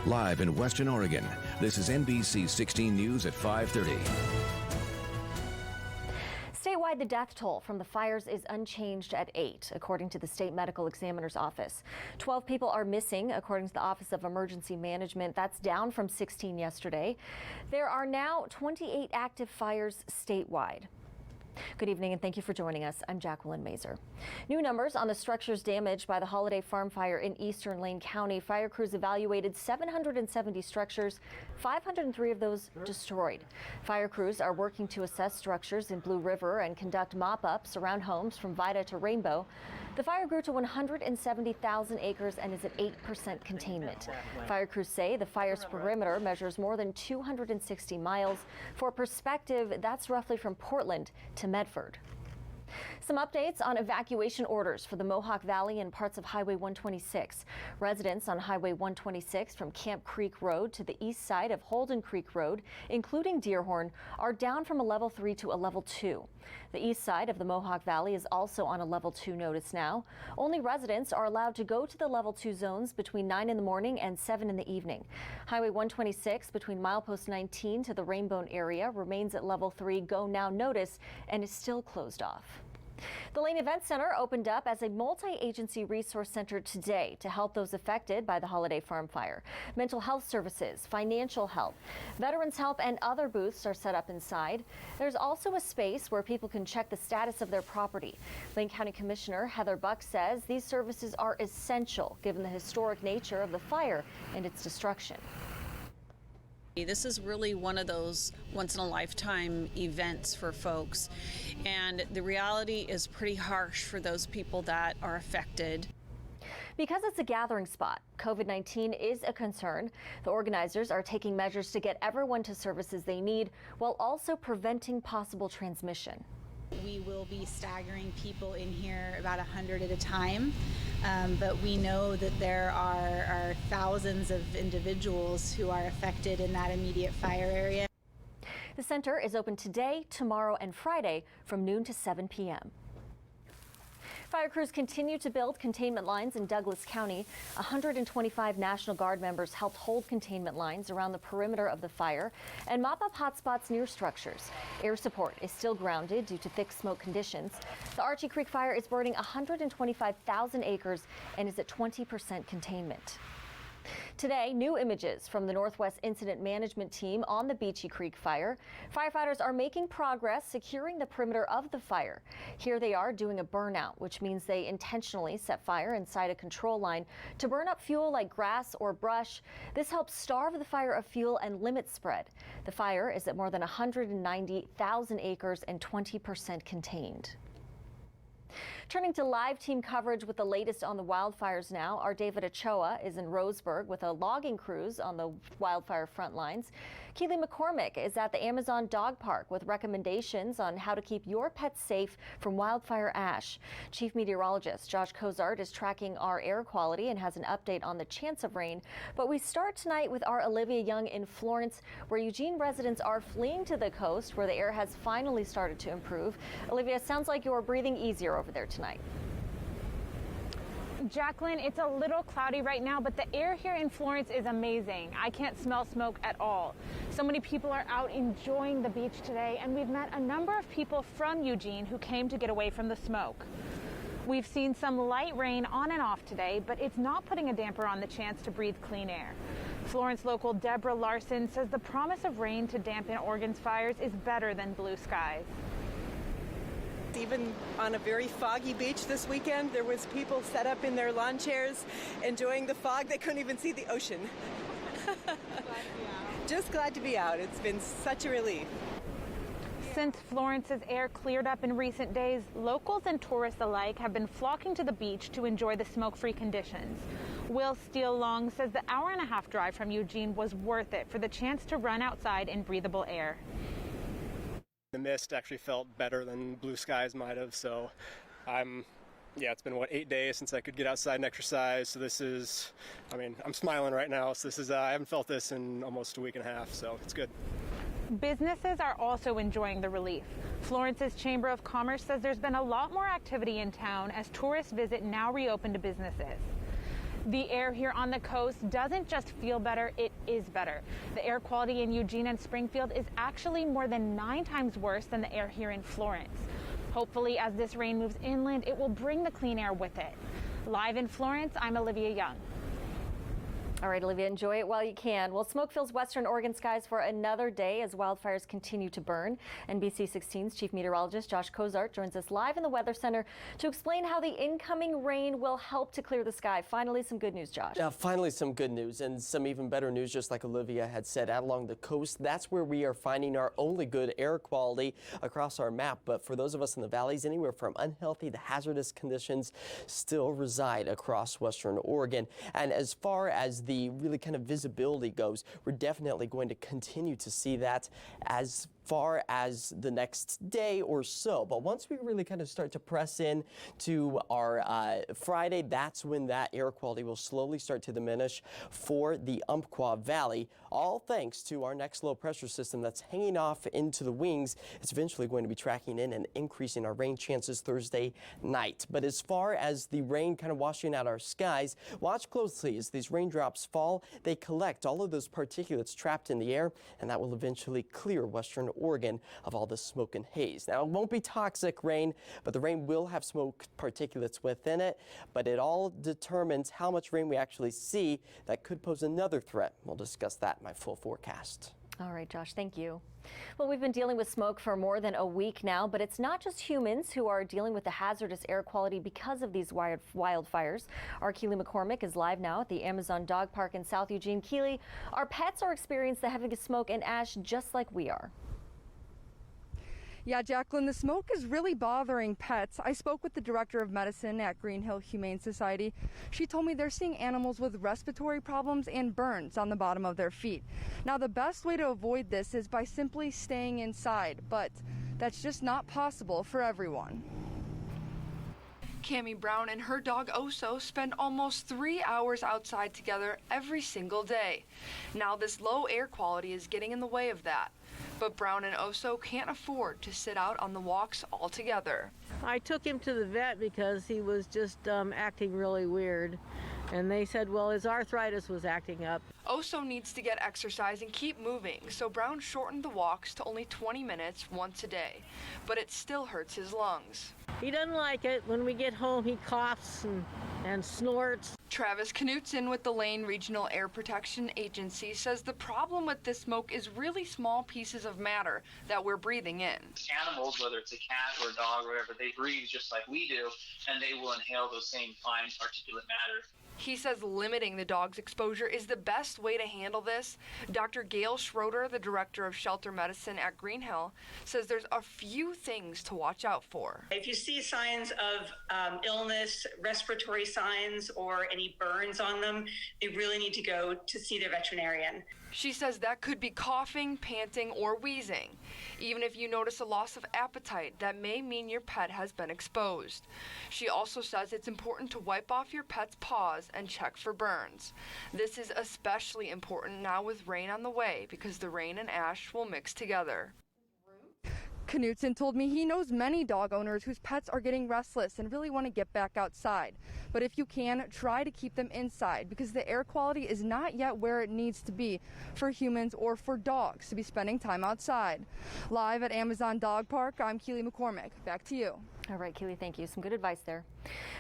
Live in Western Oregon, this is NBC 16 News at 5:30. Statewide, the death toll from the fires is unchanged at 8, according to the State Medical Examiner's Office. 12 people are missing, according to the Office of Emergency Management. That's down from 16 yesterday. There are now 28 active fires statewide. Good evening and thank you for joining us. I'm Jacqueline Mazer. New numbers on the structures damaged by the Holiday Farm fire in eastern Lane County. Fire crews evaluated 770 structures, 503 of those destroyed. Fire crews are working to assess structures in Blue River and conduct mop-ups around homes from Vida to Rainbow. The fire grew to 170,000 acres and is at 8% containment. Fire crews say the fire's perimeter measures more than 260 miles. For perspective, that's roughly from Portland to Medford. Some updates on evacuation orders for the Mohawk Valley and parts of Highway 126. Residents on Highway 126 from Camp Creek Road to the east side of Holden Creek Road, including Deerhorn, are down from a level 3 to a level 2. The east side of the Mohawk Valley is also on a level 2 notice now. Only residents are allowed to go to the level 2 zones between 9 in the morning and 7 in the evening. Highway 126 between milepost 19 to the Rainbow area remains at level 3 go now notice and is still closed off. The Lane Event Center opened up as a multi-agency resource center today to help those affected by the Holiday Farm fire. Mental health services, financial help, veterans help, and other booths are set up inside. There's also a space where people can check the status of their property. Lane County Commissioner Heather Buck says these services are essential given the historic nature of the fire and its destruction. This is really one of those once-in-a-lifetime events for folks, and the reality is pretty harsh for those people that are affected. Because it's a gathering spot, COVID-19 is a concern. The organizers are taking measures to get everyone to services they need while also preventing possible transmission. We will be staggering people in here about 100 at a time, but we know that there are thousands of individuals who are affected in that immediate fire area. The center is open today, tomorrow, and Friday from noon to 7 p.m. Fire crews continue to build containment lines in Douglas County. 125 National Guard members helped hold containment lines around the perimeter of the fire and mop up hotspots near structures. Air support is still grounded due to thick smoke conditions. The Archie Creek fire is burning 125,000 acres and is at 20% containment. Today, new images from the Northwest Incident Management Team on the Beachy Creek fire. Firefighters are making progress securing the perimeter of the fire. Here they are doing a burnout, which means they intentionally set fire inside a control line to burn up fuel like grass or brush. This helps starve the fire of fuel and limit spread. The fire is at more than 190,000 acres and 20% contained. Turning to live team coverage with the latest on the wildfires now, our David Ochoa is in Roseburg with a logging crews on the wildfire front lines. Keely McCormick is at the Amazon Dog Park with recommendations on how to keep your pets safe from wildfire ash. Chief Meteorologist Josh Cozart is tracking our air quality and has an update on the chance of rain. But we start tonight with our Olivia Young in Florence, where Eugene residents are fleeing to the coast where the air has finally started to improve. Olivia, sounds like you're breathing easier over there tonight. Jacqueline, it's a little cloudy right now, but the air here in Florence is amazing. I can't smell smoke at all. So many people are out enjoying the beach today, and we've met a number of people from Eugene who came to get away from the smoke. We've seen some light rain on and off today, but it's not putting a damper on the chance to breathe clean air. Florence local Deborah Larson says the promise of rain to dampen Oregon's fires is better than blue skies. Even on a very foggy beach this weekend, there was people set up in their lawn chairs enjoying the fog. They couldn't even see the ocean. Just glad to be out. It's been such a relief. Since Florence's air cleared up in recent days, locals and tourists alike have been flocking to the beach to enjoy the smoke-free conditions. Will Steele-Long says the hour-and-a-half drive from Eugene was worth it for the chance to run outside in breathable air. The mist actually felt better than blue skies might have, so it's been 8 days since I could get outside and exercise, so this is, I'm smiling right now, so this is, I haven't felt this in almost a week and a half, so it's good. Businesses are also enjoying the relief. Florence's Chamber of Commerce says there's been a lot more activity in town as tourist visit now reopened to businesses. The air here on the coast doesn't just feel better, it is better. The air quality in Eugene and Springfield is actually more than 9 times worse than the air here in Florence. Hopefully, as this rain moves inland, it will bring the clean air with it. Live in Florence, I'm Olivia Young. All right, Olivia, enjoy it while you can. Well, smoke fills western Oregon skies for another day as wildfires continue to burn. NBC 16's chief meteorologist Josh Kozart joins us live in the Weather Center to explain how the incoming rain will help to clear the sky. Finally, some good news, Josh. Yeah, finally some good news and some even better news, just like Olivia had said, out along the coast. That's where we are finding our only good air quality across our map. But for those of us in the valleys, anywhere from unhealthy to hazardous conditions still reside across western Oregon. And as far as the really kind of visibility goes, we're definitely going to continue to see that as far as the next day or so. But once we really kind of start to press in to our Friday, that's when that air quality will slowly start to diminish for the Umpqua Valley, all thanks to our next low pressure system that's hanging off into the wings. It's eventually going to be tracking in and increasing our rain chances Thursday night. But as far as the rain kind of washing out our skies, watch closely as these raindrops fall. They collect all of those particulates trapped in the air, and that will eventually clear western Oregon of all the smoke and haze. Now, it won't be toxic rain, but the rain will have smoke particulates within it. But it all determines how much rain we actually see that could pose another threat. We'll discuss that in my full forecast. All right, Josh, thank you. Well, we've been dealing with smoke for more than a week now, but it's not just humans who are dealing with the hazardous air quality because of these wildfires. Our Keely McCormick is live now at the Amazon Dog Park in South Eugene. Keely, our pets are experiencing the heavy smoke and ash just like we are. Yeah, Jacqueline, the smoke is really bothering pets. I spoke with the director of medicine at Green Hill Humane Society. She told me they're seeing animals with respiratory problems and burns on the bottom of their feet. Now, the best way to avoid this is by simply staying inside, but that's just not possible for everyone. Cammie Brown and her dog Oso spend almost 3 hours outside together every single day. Now, this low air quality is getting in the way of that. But Brown and Oso can't afford to sit out on the walks altogether. I took him to the vet because he was just acting really weird. And they said, well, his arthritis was acting up. Oso needs to get exercise and keep moving, so Brown shortened the walks to only 20 minutes once a day. But it still hurts his lungs. He doesn't like it. When we get home, he coughs and snorts. Travis Knutson with the Lane Regional Air Protection Agency says the problem with this smoke is really small pieces of matter that we're breathing in. Animals, whether it's a cat or a dog or whatever, they breathe just like we do, and they will inhale those same fine particulate matter. He says limiting the dog's exposure is the best way to handle this. Dr. Gail Schroeder, the director of shelter medicine at Green Hill, says there's a few things to watch out for. If you see signs of illness, respiratory signs, or any burns on them, they really need to go to see their veterinarian. She says that could be coughing, panting, or wheezing. Even if you notice a loss of appetite, that may mean your pet has been exposed. She also says it's important to wipe off your pet's paws and check for burns. This is especially important now with rain on the way because the rain and ash will mix together. Knutson told me he knows many dog owners whose pets are getting restless and really want to get back outside. But if you can, try to keep them inside because the air quality is not yet where it needs to be for humans or for dogs to be spending time outside. Live at Amazon Dog Park, I'm Keely McCormick. Back to you. All right, Keely, thank you. Some good advice there.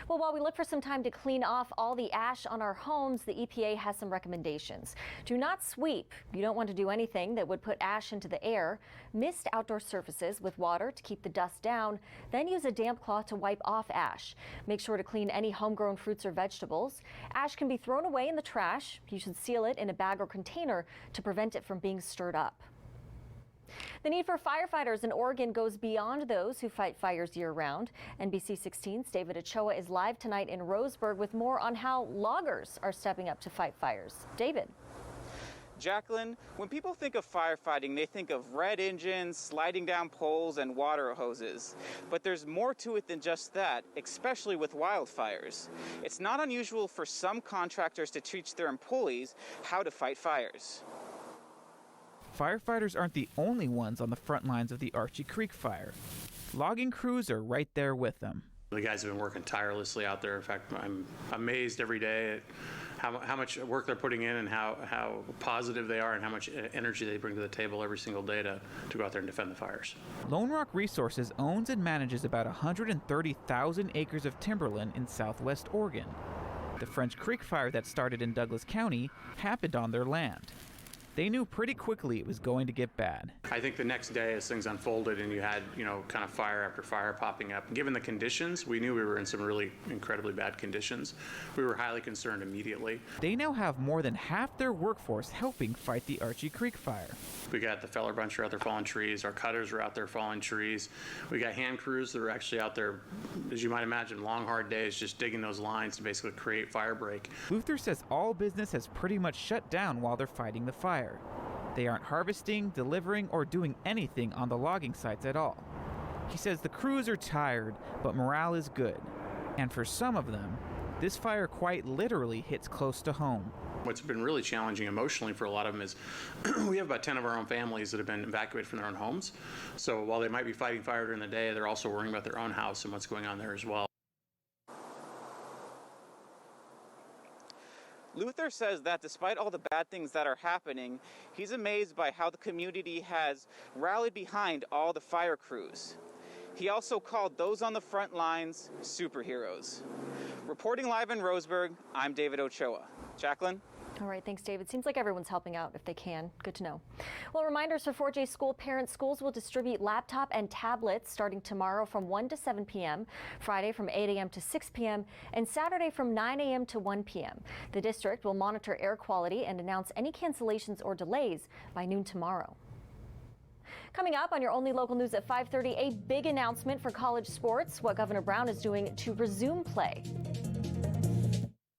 Well, while we look for some time to clean off all the ash on our homes, the EPA has some recommendations. Do not sweep. You don't want to do anything that would put ash into the air. Mist outdoor surfaces with water to keep the dust down. Then use a damp cloth to wipe off ash. Make sure to clean any homegrown fruits or vegetables. Ash can be thrown away in the trash. You should seal it in a bag or container to prevent it from being stirred up. The need for firefighters in Oregon goes beyond those who fight fires year-round. NBC 16's David Ochoa is live tonight in Roseburg with more on how loggers are stepping up to fight fires. David. Jacqueline, when people think of firefighting, they think of red engines, sliding down poles, and water hoses. But there's more to it than just that, especially with wildfires. It's not unusual for some contractors to teach their employees how to fight fires. Firefighters aren't the only ones on the front lines of the Archie Creek fire. Logging crews are right there with them. The guys have been working tirelessly out there. In fact, I'm amazed every day at how much work they're putting in and how positive they are and how much energy they bring to the table every single day to go out there and defend the fires. Lone Rock Resources owns and manages about 130,000 acres of timberland in southwest Oregon. The French Creek fire that started in Douglas County happened on their land. They knew pretty quickly it was going to get bad. I think the next day as things unfolded and you had, kind of fire after fire popping up, given the conditions, we knew we were in some really incredibly bad conditions. We were highly concerned immediately. They now have more than half their workforce helping fight the Archie Creek fire. We got the feller bunch are out there falling trees. Our cutters are out there falling trees. We got hand crews that are actually out there, as you might imagine, long, hard days just digging those lines to basically create fire break. Luther says all business has pretty much shut down while they're fighting the fire. They aren't harvesting, delivering, or doing anything on the logging sites at all. He says the crews are tired, but morale is good. And for some of them, this fire quite literally hits close to home. What's been really challenging emotionally for a lot of them is we have about 10 of our own families that have been evacuated from their own homes. So while they might be fighting fire during the day, they're also worrying about their own house and what's going on there as well. Luther says that despite all the bad things that are happening, he's amazed by how the community has rallied behind all the fire crews. He also called those on the front lines superheroes. Reporting live in Roseburg, I'm David Ochoa. Jacqueline? All right, thanks, David. Seems like everyone's helping out if they can. Good to know. Well, reminders for 4J school parents. Schools will distribute laptop and tablets starting tomorrow from 1 to 7 p.m., Friday from 8 a.m. to 6 p.m., and Saturday from 9 a.m. to 1 p.m. The district will monitor air quality and announce any cancellations or delays by noon tomorrow. Coming up on your only local news at 5:30, a big announcement for college sports, what Governor Brown is doing to resume play.